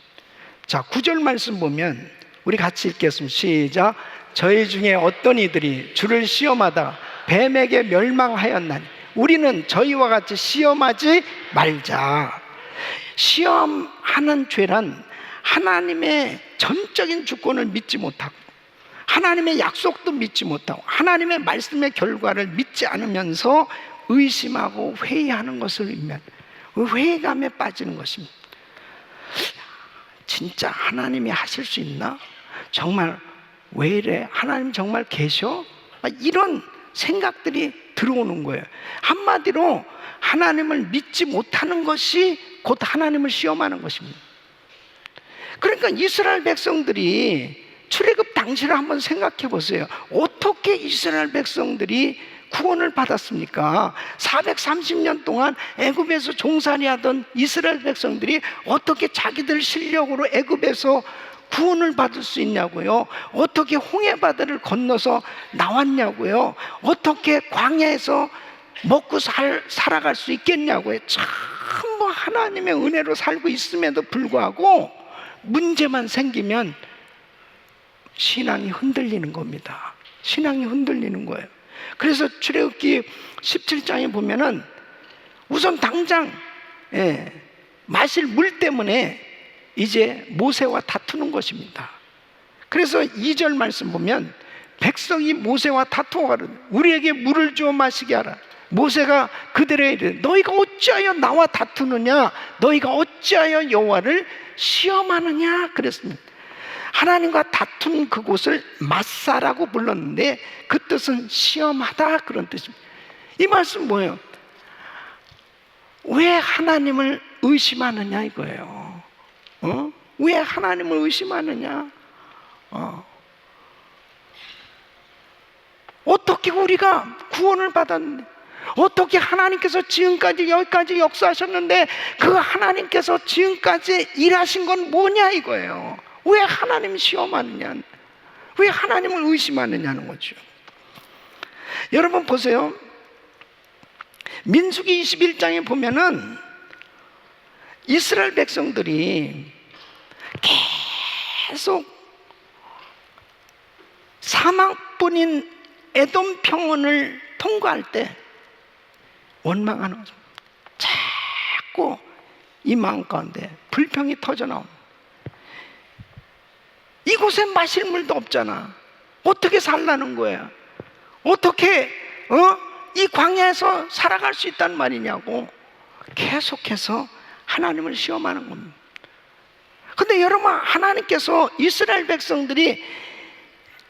자, 9절 말씀 보면 우리 같이 읽겠습니다. 시작. 저희 중에 어떤 이들이 주를 시험하다 뱀에게 멸망하였나니 우리는 저희와 같이 시험하지 말자. 시험하는 죄란 하나님의 전적인 주권을 믿지 못하고, 하나님의 약속도 믿지 못하고, 하나님의 말씀의 결과를 믿지 않으면서 의심하고 회의하는 것을 의미합니다. 회의감에 빠지는 것입니다. 진짜 하나님이 하실 수 있나? 정말 왜 이래? 하나님 정말 계셔? 이런 생각들이 들어오는 거예요. 한마디로 하나님을 믿지 못하는 것이 곧 하나님을 시험하는 것입니다. 그러니까 이스라엘 백성들이 출애굽 당시를 한번 생각해 보세요. 어떻게 이스라엘 백성들이 구원을 받았습니까? 430년 동안 애굽에서 종살이 하던 이스라엘 백성들이 어떻게 자기들 실력으로 애굽에서 구원을 받을 수 있냐고요? 어떻게 홍해바다를 건너서 나왔냐고요? 어떻게 광야에서 먹고 살아갈 수 있겠냐고요? 전부 하나님의 은혜로 살고 있음에도 불구하고 문제만 생기면 신앙이 흔들리는 겁니다. 신앙이 흔들리는 거예요. 그래서 출애굽기 17장에 보면은 우선 당장 마실 물 때문에 이제 모세와 다투는 것입니다. 그래서 2절 말씀 보면 백성이 모세와 다투어가라. 우리에게 물을 주어 마시게 하라. 모세가 그들에게 이르되 너희가 어찌하여 나와 다투느냐? 너희가 어찌하여 여호와를 시험하느냐? 그랬습니다. 하나님과 다툰 그곳을 마사라고 불렀는데 그 뜻은 시험하다, 그런 뜻입니다. 이 말씀 뭐예요? 왜 하나님을 의심하느냐 이거예요. 왜 하나님을 의심하느냐? 어떻게 우리가 구원을 받았는데, 어떻게 하나님께서 지금까지 여기까지 역사하셨는데 그 하나님께서 지금까지 일하신 건 뭐냐 이거예요. 왜 하나님 시험하느냐, 왜 하나님을 의심하느냐는 거죠. 여러분 보세요. 민수기 21장에 보면은 이스라엘 백성들이 계속 사막뿐인 에돔 평원을 통과할 때 원망하는 거죠. 자꾸 이 마음 가운데 불평이 터져나옵니다. 이곳에 마실 물도 없잖아. 어떻게 살라는 거야? 어떻게 이 광야에서 살아갈 수 있단 말이냐고 계속해서 하나님을 시험하는 겁니다. 근데 여러분, 하나님께서 이스라엘 백성들이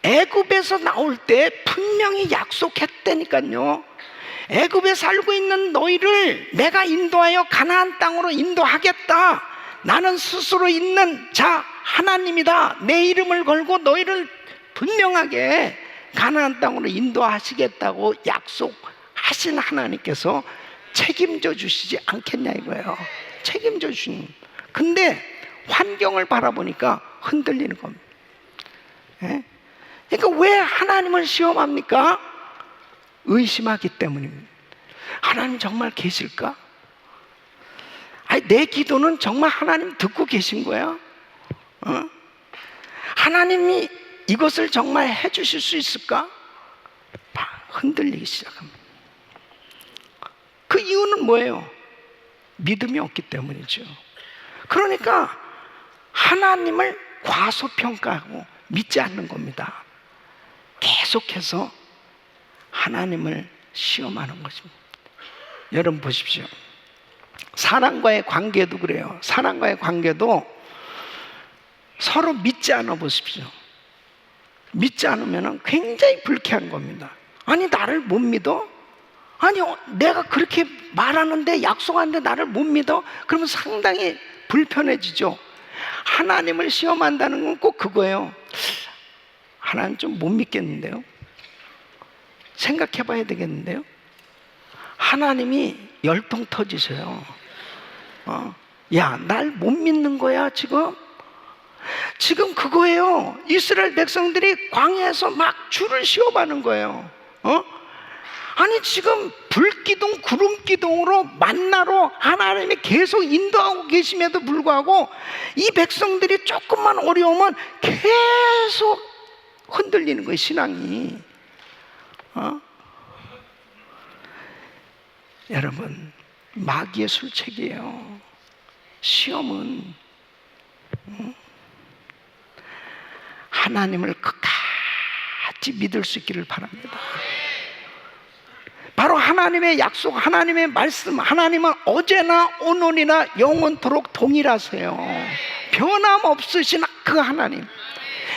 애굽에서 나올 때 분명히 약속했다니까요. 애굽에 살고 있는 너희를 내가 인도하여 가나안 땅으로 인도하겠다. 나는 스스로 있는 자 하나님이다. 내 이름을 걸고 너희를 분명하게 가나안 땅으로 인도하시겠다고 약속하신 하나님께서 책임져 주시지 않겠냐 이거예요. 책임져 주시는. 근데 환경을 바라보니까 흔들리는 겁니다. 예? 그러니까 왜 하나님을 시험합니까? 의심하기 때문입니다. 하나님 정말 계실까? 아니, 내 기도는 정말 하나님 듣고 계신 거야? 하나님이 이것을 정말 해주실 수 있을까? 흔들리기 시작합니다. 그 이유는 뭐예요? 믿음이 없기 때문이죠. 그러니까 하나님을 과소평가하고 믿지 않는 겁니다. 계속해서 하나님을 시험하는 것입니다. 여러분 보십시오. 사람과의 관계도 그래요. 사람과의 관계도 서로 믿지 않아 보십시오. 믿지 않으면 굉장히 불쾌한 겁니다. 아니, 나를 못 믿어? 아니, 내가 그렇게 말하는데, 약속하는데 나를 못 믿어? 그러면 상당히 불편해지죠. 하나님을 시험한다는 건 꼭 그거예요. 하나님 좀 못 믿겠는데요? 생각해 봐야 되겠는데요? 하나님이 열통 터지세요. 야, 날 못 믿는 거야 지금? 지금 그거예요. 이스라엘 백성들이 광야에서 막 주를 시험하는 거예요. 아니, 지금 불기둥 구름기둥으로 만나로 하나님이 계속 인도하고 계심에도 불구하고 이 백성들이 조금만 어려우면 계속 흔들리는 거예요, 신앙이. 여러분, 마귀의 술책이에요. 시험은 하나님을 끝까지 믿을 수 있기를 바랍니다. 바로 하나님의 약속, 하나님의 말씀, 하나님은 어제나 오늘이나 영원토록 동일하세요. 변함없으신 그 하나님,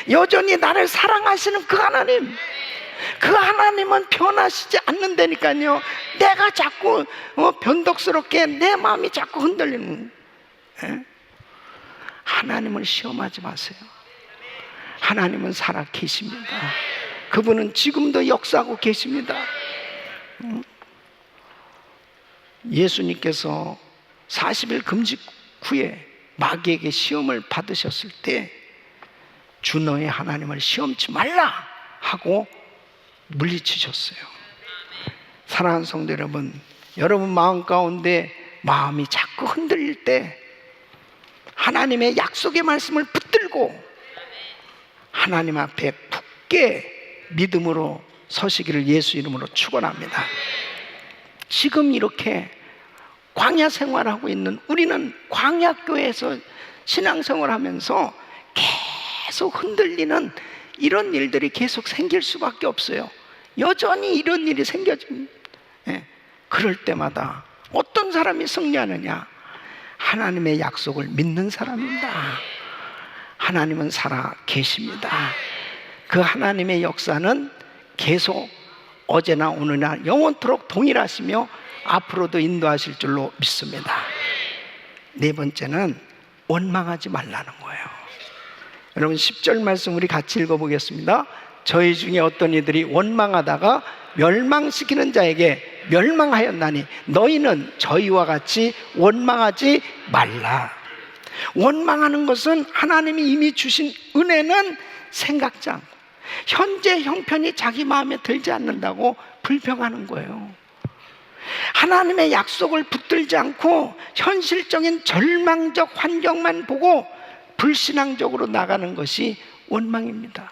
여전히 나를 사랑하시는 그 하나님, 그 하나님은 변하시지 않는다니까요. 내가 자꾸 변덕스럽게 내 마음이 자꾸 흔들리는. 하나님을 시험하지 마세요. 하나님은 살아 계십니다. 그분은 지금도 역사하고 계십니다. 예수님께서 40일 금식 후에 마귀에게 시험을 받으셨을 때 주 너의 하나님을 시험치 말라 하고 물리치셨어요. 사랑하는 성도 여러분, 여러분 마음 가운데 마음이 자꾸 흔들릴 때 하나님의 약속의 말씀을 붙들고 하나님 앞에 굳게 믿음으로 서시기를 예수 이름으로 축원합니다. 지금 이렇게 광야 생활하고 있는 우리는 광야교회에서 신앙생활하면서 계속 흔들리는 이런 일들이 계속 생길 수밖에 없어요. 여전히 이런 일이 생겨집니다. 그럴 때마다 어떤 사람이 승리하느냐? 하나님의 약속을 믿는 사람입니다. 하나님은 살아 계십니다. 그 하나님의 역사는 계속 어제나 오늘나 영원토록 동일하시며 앞으로도 인도하실 줄로 믿습니다. 네 번째는 원망하지 말라는 거예요. 여러분 10절 말씀 우리 같이 읽어보겠습니다. 저희 중에 어떤 이들이 원망하다가 멸망시키는 자에게 멸망하였나니 너희는 저희와 같이 원망하지 말라. 원망하는 것은 하나님이 이미 주신 은혜는 생각지 않고 현재 형편이 자기 마음에 들지 않는다고 불평하는 거예요. 하나님의 약속을 붙들지 않고 현실적인 절망적 환경만 보고 불신앙적으로 나가는 것이 원망입니다.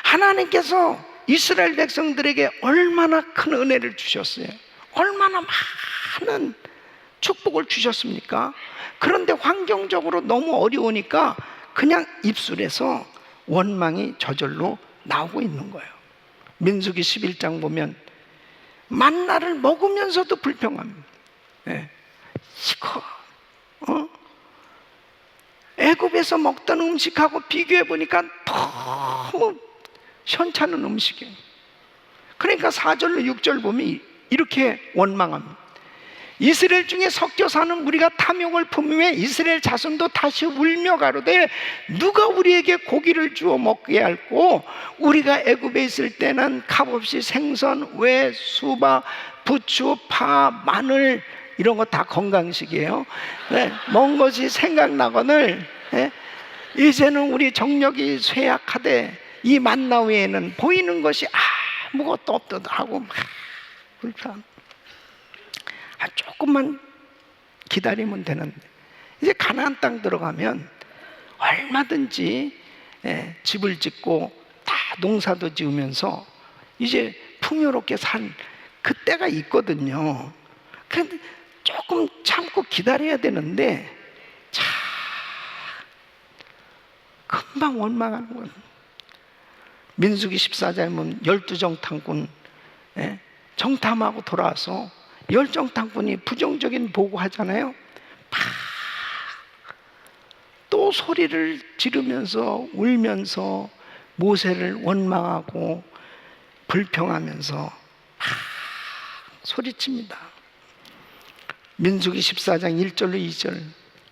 하나님께서 이스라엘 백성들에게 얼마나 큰 은혜를 주셨어요. 얼마나 많은 축복을 주셨습니까? 그런데 환경적으로 너무 어려우니까 그냥 입술에서 원망이 저절로 나오고 있는 거예요. 민수기 11장 보면 만나를 먹으면서도 불평합니다. 예. 이거 애굽에서 먹던 음식하고 비교해 보니까 너무 현찮은 음식이에요. 그러니까 4절로 6절 보면 이렇게 원망합니다. 이스라엘 중에 섞여 사는 우리가 탐욕을 품으며 이스라엘 자손도 다시 울며 가로되 누가 우리에게 고기를 주어 먹게 할꼬? 우리가 애굽에 있을 때는 값없이 생선, 왜, 수박, 부추, 파, 마늘 이런 거 다 건강식이에요. 네, 먼 것이 생각나거늘 이제는 우리 정력이 쇠약하되 이 만나 외에는 보이는 것이 아무것도 없도다 하고 막 불편. 조금만 기다리면 되는데 이제 가나안 땅 들어가면 얼마든지 집을 짓고 다 농사도 지으면서 이제 풍요롭게 산 그때가 있거든요. 그런데 조금 참고 기다려야 되는데 참 금방 원망하는 거예요. 민수기 14장에 보면 12정탐꾼 정탐하고 돌아와서 10정탐꾼이 부정적인 보고하잖아요. 또 소리를 지르면서 울면서 모세를 원망하고 불평하면서 소리칩니다. 민수기 14장 1절로 2절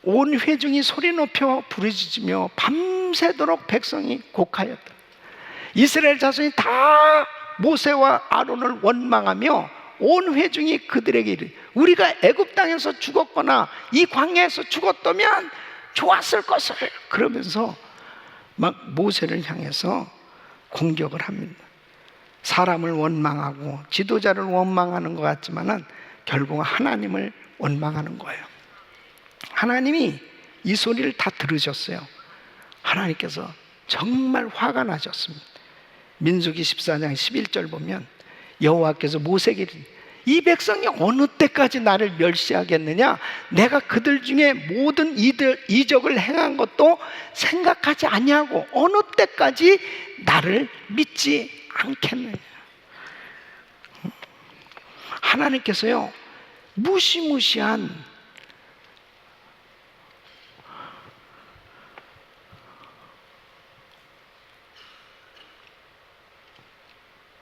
온 회중이 소리 높여 부르짖으며 밤새도록 백성이 곡하였다. 이스라엘 자손이 다 모세와 아론을 원망하며 온 회중이 그들에게 이르되 우리가 애굽 땅에서 죽었거나 이 광야에서 죽었다면 좋았을 것을 그러면서 막 모세를 향해서 공격을 합니다. 사람을 원망하고 지도자를 원망하는 것 같지만은 결국 하나님을 원망하는 거예요. 하나님이 이 소리를 다 들으셨어요. 하나님께서 정말 화가 나셨습니다. 민수기 14장 11절 보면 여호와께서 모세에게 이 백성이 어느 때까지 나를 멸시하겠느냐? 내가 그들 중에 모든 이적을 행한 것도 생각하지 아니하고 어느 때까지 나를 믿지 않겠느냐? 하나님께서요 무시무시한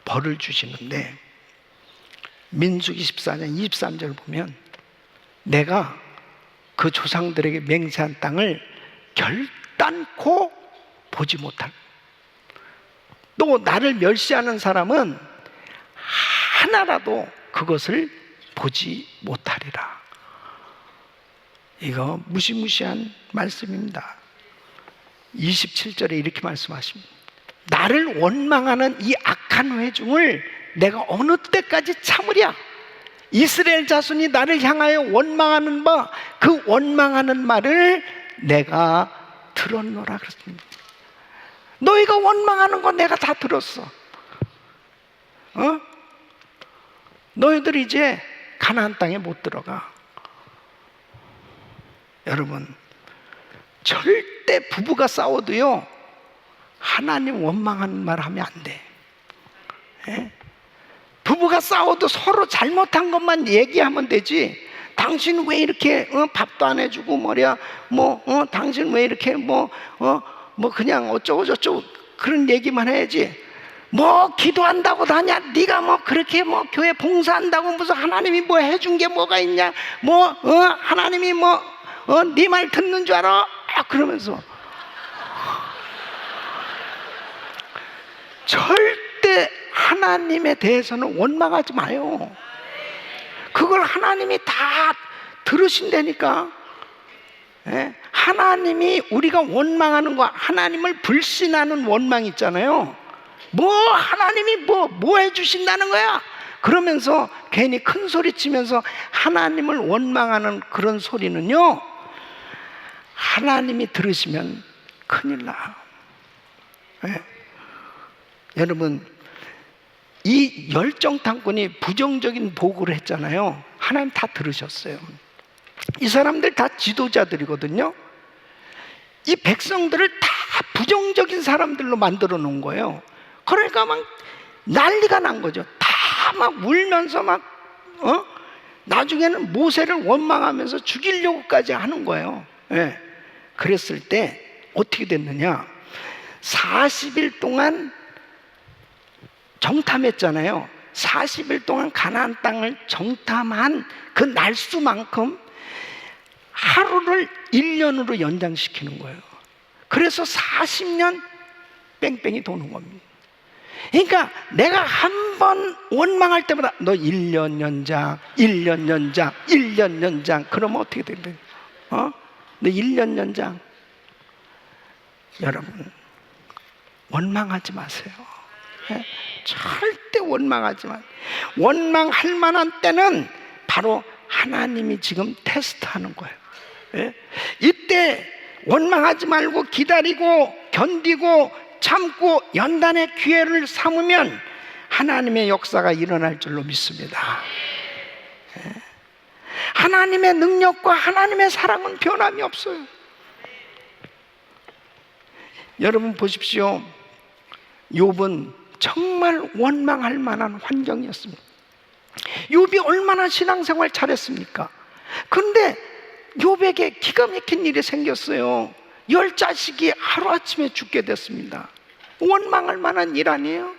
벌을 주시는데 민수기 14장 23절 보면 내가 그 조상들에게 맹세한 땅을 결단코 보지 못할, 또 나를 멸시하는 사람은 하나라도 그것을 보지 못하리라. 이거 무시무시한 말씀입니다. 27절에 이렇게 말씀하십니다. 나를 원망하는 이 악한 회중을 내가 어느 때까지 참으랴? 이스라엘 자손이 나를 향하여 원망하는 바 그 원망하는 말을 내가 들었노라 그랬습니다. 너희가 원망하는 거 내가 다 들었어. 너희들 이제 가나안 땅에 못 들어가. 여러분 절대 부부가 싸워도요 하나님 원망하는 말 하면 안 돼. 부부가 싸워도 서로 잘못한 것만 얘기하면 되지. 당신 왜 이렇게 밥도 안 해주고 뭐냐 당신 왜 이렇게 그냥 어쩌고 저쩌고 그런 얘기만 해야지. 뭐 기도한다고 다냐? 네가 뭐 그렇게 뭐 교회 봉사한다고 무슨 하나님이 뭐 해준 게 뭐가 있냐? 하나님이 네 말 듣는 줄 알아? 그러면서 절대 하나님에 대해서는 원망하지 마요. 그걸 하나님이 다 들으신다니까. 하나님이 우리가 원망하는 거, 하나님을 불신하는 원망 있잖아요. 하나님이 뭐 해주신다는 거야? 그러면서 괜히 큰 소리 치면서 하나님을 원망하는 그런 소리는요 하나님이 들으시면 큰일 나. 여러분 이 열정탐꾼이 부정적인 보고를 했잖아요. 하나님 다 들으셨어요. 이 사람들 다 지도자들이거든요. 이 백성들을 다 부정적인 사람들로 만들어 놓은 거예요. 그러니까 막 난리가 난 거죠. 다 막 울면서 막 나중에는 모세를 원망하면서 죽이려고까지 하는 거예요. 예. 그랬을 때 어떻게 됐느냐? 40일 동안 정탐했잖아요. 40일 동안 가나안 땅을 정탐한 그 날수만큼 하루를 1년으로 연장시키는 거예요. 그래서 40년 뺑뺑이 도는 겁니다. 그러니까 내가 한 번 원망할 때마다 너 1년 연장, 1년 연장, 1년 연장. 그러면 어떻게 된대? 너 1년 연장. 여러분, 원망하지 마세요. 네? 절대 원망하지 마. 원망할 만한 때는 바로 하나님이 지금 테스트하는 거예요. 네? 이때 원망하지 말고 기다리고 견디고 참고 연단의 기회를 삼으면 하나님의 역사가 일어날 줄로 믿습니다. 네? 하나님의 능력과 하나님의 사랑은 변함이 없어요. 여러분 보십시오. 욥은 정말 원망할 만한 환경이었습니다. 욥이 얼마나 신앙생활 잘했습니까? 그런데 욥에게 기가 막힌 일이 생겼어요. 10자식이 하루아침에 죽게 됐습니다. 원망할 만한 일 아니에요?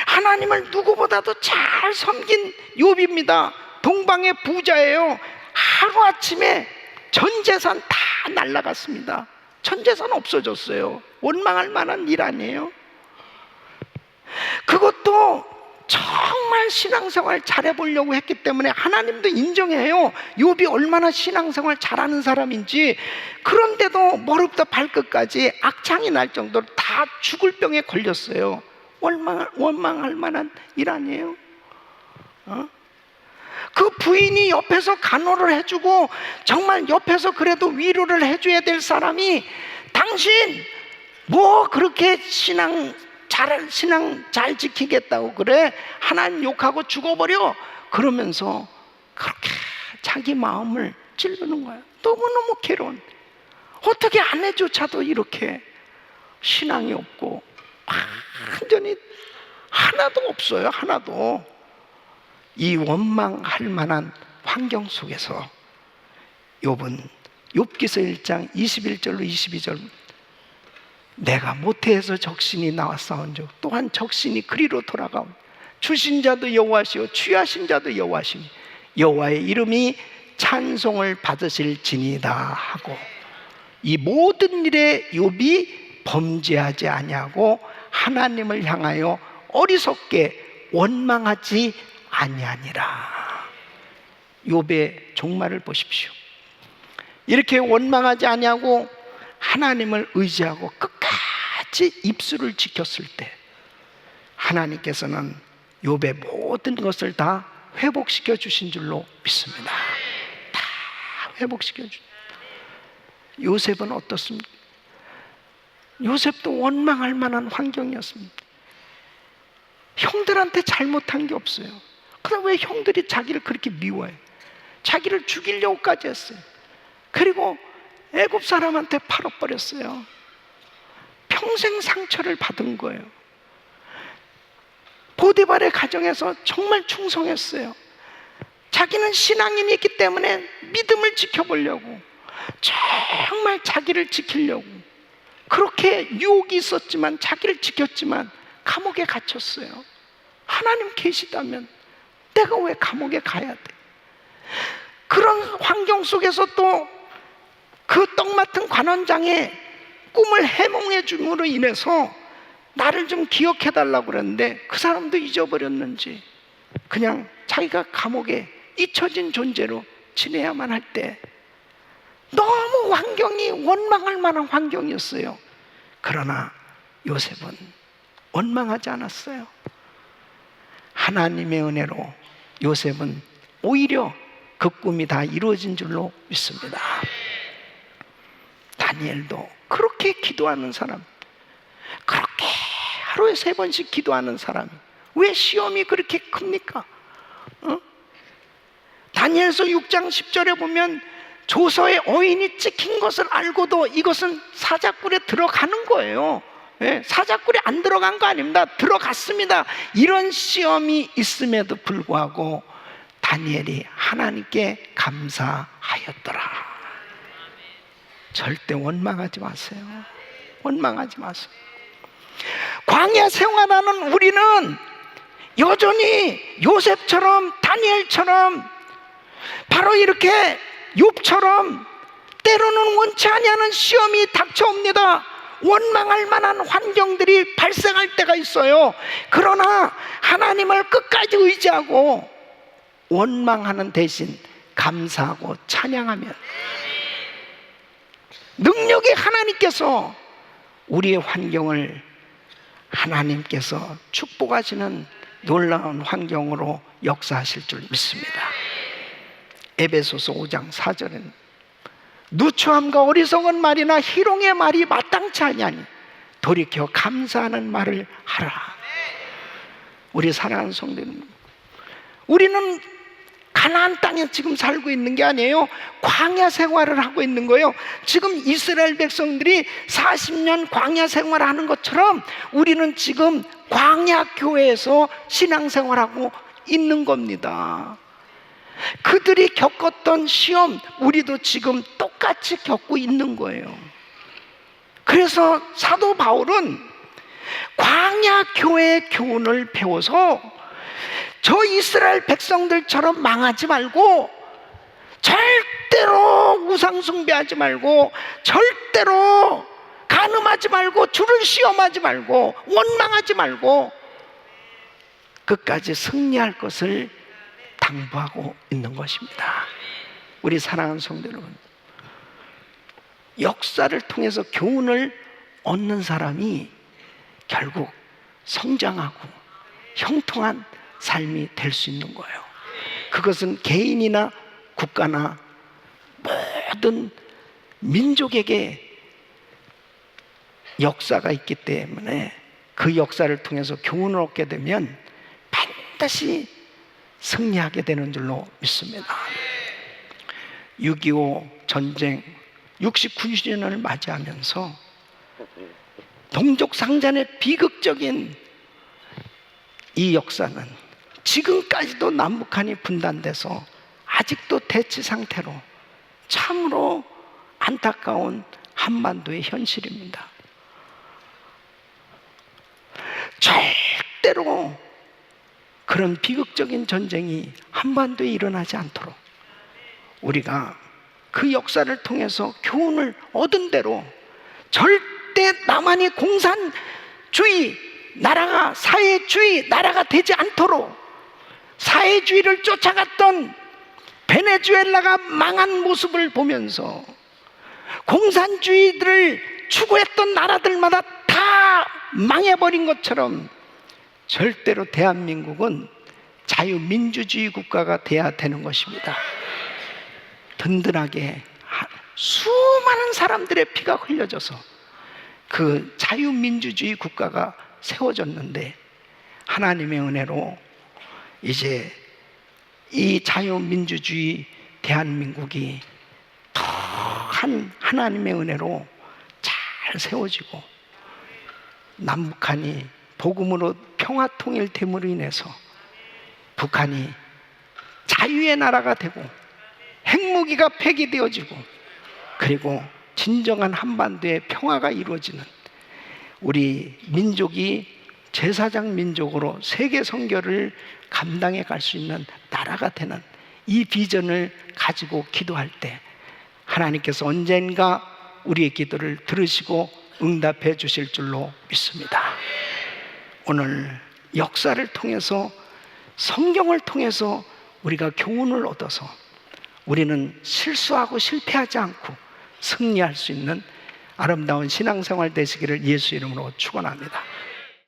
하나님을 누구보다도 잘 섬긴 욥입니다. 동방의 부자예요. 하루아침에 전 재산 다 날아갔습니다. 전 재산 없어졌어요. 원망할 만한 일 아니에요? 그것도 정말 신앙생활 잘해보려고 했기 때문에 하나님도 인정해요. 욥이 얼마나 신앙생활 잘하는 사람인지. 그런데도 머리부터 발끝까지 악창이 날 정도로 다 죽을 병에 걸렸어요. 원망할 만한 일 아니에요? 그 부인이 옆에서 간호를 해주고 정말 옆에서 그래도 위로를 해줘야 될 사람이 당신 뭐 그렇게 신앙 잘 지키겠다고 그래? 하나님 욕하고 죽어버려. 그러면서 그렇게 자기 마음을 찌르는 거야. 너무너무 괴로운. 어떻게 아내조차도 이렇게 신앙이 없고 완전히 하나도 없어요. 하나도. 이 원망할 만한 환경 속에서 욥은 욥기서 1장 21절로 22절 내가 모태에서 적신이 나와 싸운즉 또한 적신이 그리로 돌아가오. 주신 자도 여호와시오 취하신 자도 여호와시니 여호와의 이름이 찬송을 받으실지니이다 하고 이 모든 일에 욥이 범죄하지 아니하고 하나님을 향하여 어리석게 원망하지 아니하니라. 욥의 종말을 보십시오. 이렇게 원망하지 아니하고 하나님을 의지하고 끝까지 입술을 지켰을 때 하나님께서는 욥의 모든 것을 다 회복시켜 주신 줄로 믿습니다. 다 회복시켜 주신. 요셉은 어떻습니까? 요셉도 원망할 만한 환경이었습니다. 형들한테 잘못한 게 없어요. 그럼 왜 형들이 자기를 그렇게 미워해? 자기를 죽이려고까지 했어요. 그리고 애굽 사람한테 팔아버렸어요. 평생 상처를 받은 거예요. 보디발의 가정에서 정말 충성했어요. 자기는 신앙인이기 때문에 믿음을 지켜보려고 정말 자기를 지키려고 그렇게 유혹이 있었지만 자기를 지켰지만 감옥에 갇혔어요. 하나님 계시다면 내가 왜 감옥에 가야 돼? 그런 환경 속에서 또 그 떡 맡은 관원장의 꿈을 해몽해 줌으로 인해서 나를 좀 기억해 달라고 그랬는데 그 사람도 잊어버렸는지 그냥 자기가 감옥에 잊혀진 존재로 지내야만 할 때 너무 환경이 원망할 만한 환경이었어요. 그러나 요셉은 원망하지 않았어요. 하나님의 은혜로 요셉은 오히려 그 꿈이 다 이루어진 줄로 믿습니다. 다니엘도 그렇게 기도하는 사람, 그렇게 하루에 3번씩 기도하는 사람, 왜 시험이 그렇게 큽니까? 다니엘서 6장 10절에 보면 조서에 어인이 찍힌 것을 알고도 이것은 사자굴에 들어가는 거예요. 사자굴에 안 들어간 거 아닙니다. 들어갔습니다. 이런 시험이 있음에도 불구하고 다니엘이 하나님께 감사하였더라. 절대 원망하지 마세요. 원망하지 마세요. 광야 생활하는 우리는 여전히 요셉처럼, 다니엘처럼, 바로 이렇게 욥처럼 때로는 원치 아니하는 시험이 닥쳐옵니다. 원망할 만한 환경들이 발생할 때가 있어요. 그러나 하나님을 끝까지 의지하고 원망하는 대신 감사하고 찬양하면 능력이 하나님께서 우리의 환경을 하나님께서 축복하시는 놀라운 환경으로 역사하실 줄 믿습니다. 에베소서 5장 4절에는 누추함과 어리석은 말이나 희롱의 말이 마땅치 아니하니 돌이켜 감사하는 말을 하라. 우리 사랑하는 성도님, 우리는 가나안 땅에 지금 살고 있는 게 아니에요. 광야 생활을 하고 있는 거예요. 지금 이스라엘 백성들이 40년 광야 생활을 하는 것처럼 우리는 지금 광야 교회에서 신앙생활하고 있는 겁니다. 그들이 겪었던 시험, 우리도 지금 똑같이 겪고 있는 거예요. 그래서 사도 바울은 광야 교회의 교훈을 배워서 저 이스라엘 백성들처럼 망하지 말고, 절대로 우상 숭배하지 말고, 절대로 간음하지 말고, 주를 시험하지 말고, 원망하지 말고 끝까지 승리할 것을 당부하고 있는 것입니다. 우리 사랑하는 성도 여러분, 역사를 통해서 교훈을 얻는 사람이 결국 성장하고 형통한 삶이 될 수 있는 거예요. 그것은 개인이나 국가나 모든 민족에게 역사가 있기 때문에 그 역사를 통해서 교훈을 얻게 되면 반드시 승리하게 되는 줄로 믿습니다. 6.25 전쟁 69주년을 맞이하면서 동족상잔의 비극적인 이 역사는 지금까지도 남북한이 분단돼서 아직도 대치 상태로 참으로 안타까운 한반도의 현실입니다. 절대로 그런 비극적인 전쟁이 한반도에 일어나지 않도록 우리가 그 역사를 통해서 교훈을 얻은 대로 절대 남한이 공산주의 나라가, 사회주의 나라가 되지 않도록, 사회주의를 쫓아갔던 베네수엘라가 망한 모습을 보면서 공산주의들을 추구했던 나라들마다 다 망해버린 것처럼 절대로 대한민국은 자유민주주의 국가가 돼야 되는 것입니다. 든든하게 수많은 사람들의 피가 흘려져서 그 자유민주주의 국가가 세워졌는데, 하나님의 은혜로 이제 이 자유민주주의 대한민국이 더한 하나님의 은혜로 잘 세워지고, 남북한이 복음으로 평화통일됨으로 인해서 북한이 자유의 나라가 되고 핵무기가 폐기되어지고, 그리고 진정한 한반도의 평화가 이루어지는, 우리 민족이 제사장 민족으로 세계 선교를 감당해 갈 수 있는 나라가 되는 이 비전을 가지고 기도할 때 하나님께서 언젠가 우리의 기도를 들으시고 응답해 주실 줄로 믿습니다. 오늘 역사를 통해서, 성경을 통해서 우리가 교훈을 얻어서 우리는 실수하고 실패하지 않고 승리할 수 있는 아름다운 신앙생활 되시기를 예수 이름으로 축원합니다.